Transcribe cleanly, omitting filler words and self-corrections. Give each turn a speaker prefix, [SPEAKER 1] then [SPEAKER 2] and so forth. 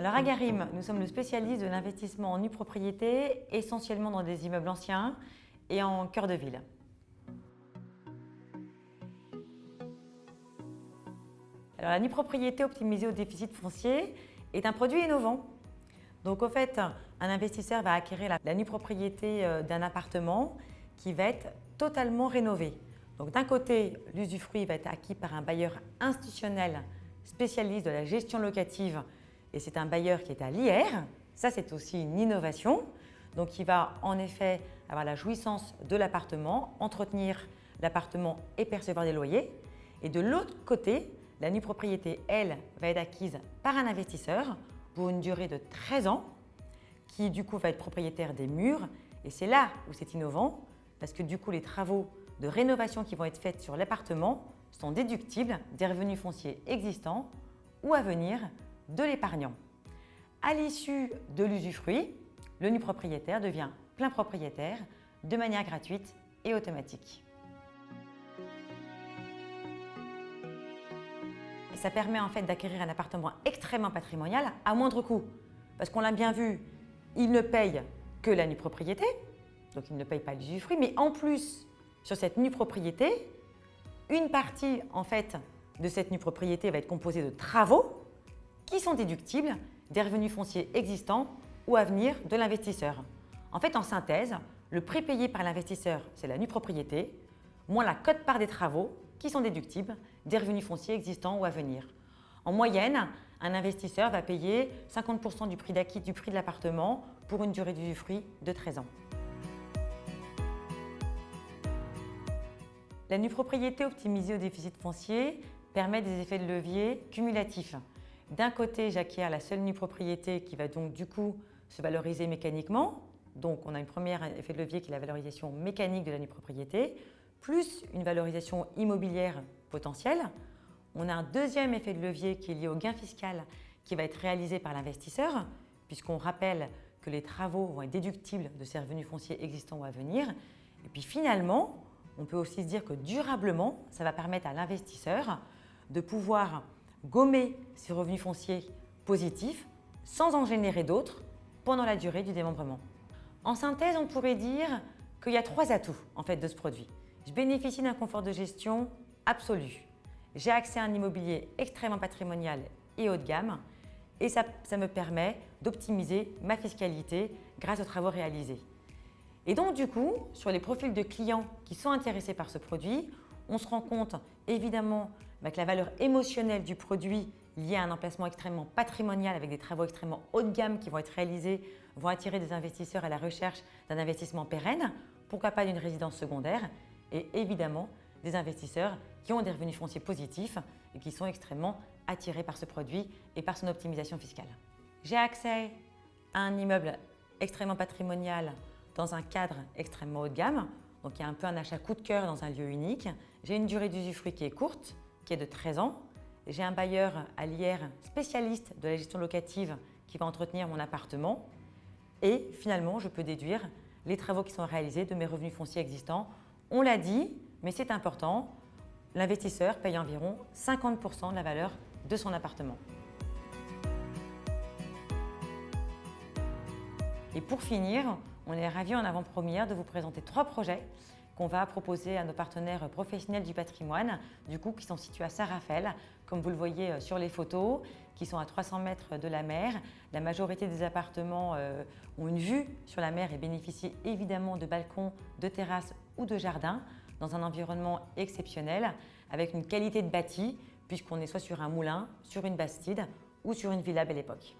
[SPEAKER 1] Alors à Garim, nous sommes le spécialiste de l'investissement en nue propriété, essentiellement dans des immeubles anciens et en cœur de ville. Alors la nue propriété optimisée au déficit foncier est un produit innovant. Donc au fait, un investisseur va acquérir la nue propriété d'un appartement qui va être totalement rénové. Donc d'un côté, l'usufruit va être acquis par un bailleur institutionnel spécialiste de la gestion locative et c'est un bailleur qui est à l'IR. Ça, c'est aussi une innovation. Donc il va en effet avoir la jouissance de l'appartement, entretenir l'appartement et percevoir des loyers. Et de l'autre côté, la nue propriété, elle, va être acquise par un investisseur pour une durée de 13 ans qui du coup va être propriétaire des murs. Et c'est là où c'est innovant parce que du coup les travaux de rénovation qui vont être faits sur l'appartement sont déductibles des revenus fonciers existants ou à venir de l'épargnant. À l'issue de l'usufruit, le nu propriétaire devient plein propriétaire de manière gratuite et automatique. Et ça permet en fait d'acquérir un appartement extrêmement patrimonial à moindre coût. Parce qu'on l'a bien vu, il ne paye que la nue propriété, donc il ne paye pas l'usufruit, mais en plus, sur cette nue propriété, une partie en fait de cette nue propriété va être composée de travaux qui sont déductibles des revenus fonciers existants ou à venir de l'investisseur. En fait, en synthèse, le prix payé par l'investisseur, c'est la nue propriété, moins la quote-part des travaux qui sont déductibles des revenus fonciers existants ou à venir. En moyenne, un investisseur va payer 50% du prix d'acquis du prix de l'appartement pour une durée d'usufruit de 13 ans. La nue propriété optimisée au déficit foncier permet des effets de levier cumulatifs. D'un côté, j'acquiers la seule nue propriété qui va donc du coup se valoriser mécaniquement. Donc on a un premier effet de levier qui est la valorisation mécanique de la nue propriété, plus une valorisation immobilière potentielle. On a un deuxième effet de levier qui est lié au gain fiscal qui va être réalisé par l'investisseur, puisqu'on rappelle que les travaux vont être déductibles de ces revenus fonciers existants ou à venir. Et puis finalement, on peut aussi se dire que durablement, ça va permettre à l'investisseur de pouvoir gommer ses revenus fonciers positifs sans en générer d'autres pendant la durée du démembrement. En synthèse, on pourrait dire qu'il y a 3 atouts en fait, de ce produit. Je bénéficie d'un confort de gestion absolu. J'ai accès à un immobilier extrêmement patrimonial et haut de gamme et ça me permet d'optimiser ma fiscalité grâce aux travaux réalisés. Et donc du coup, sur les profils de clients qui sont intéressés par ce produit, on se rend compte évidemment que la valeur émotionnelle du produit liée à un emplacement extrêmement patrimonial avec des travaux extrêmement haut de gamme qui vont être réalisés vont attirer des investisseurs à la recherche d'un investissement pérenne, pourquoi pas d'une résidence secondaire et évidemment des investisseurs qui ont des revenus fonciers positifs et qui sont extrêmement attirés par ce produit et par son optimisation fiscale. J'ai accès à un immeuble extrêmement patrimonial dans un cadre extrêmement haut de gamme, donc il y a un peu un achat coup de cœur dans un lieu unique. J'ai une durée d'usufruit qui est courte, qui est de 13 ans. J'ai un bailleur à l'IR spécialiste de la gestion locative qui va entretenir mon appartement. Et finalement, je peux déduire les travaux qui sont réalisés de mes revenus fonciers existants. On l'a dit, mais c'est important, l'investisseur paye environ 50% de la valeur de son appartement. Et pour finir, on est ravis en avant-première de vous présenter 3 projets qu'on va proposer à nos partenaires professionnels du patrimoine, du coup qui sont situés à Saint-Raphaël, comme vous le voyez sur les photos, qui sont à 300 mètres de la mer. La majorité des appartements ont une vue sur la mer et bénéficient évidemment de balcons, de terrasses ou de jardins dans un environnement exceptionnel avec une qualité de bâti puisqu'on est soit sur un moulin, sur une bastide ou sur une villa Belle Époque.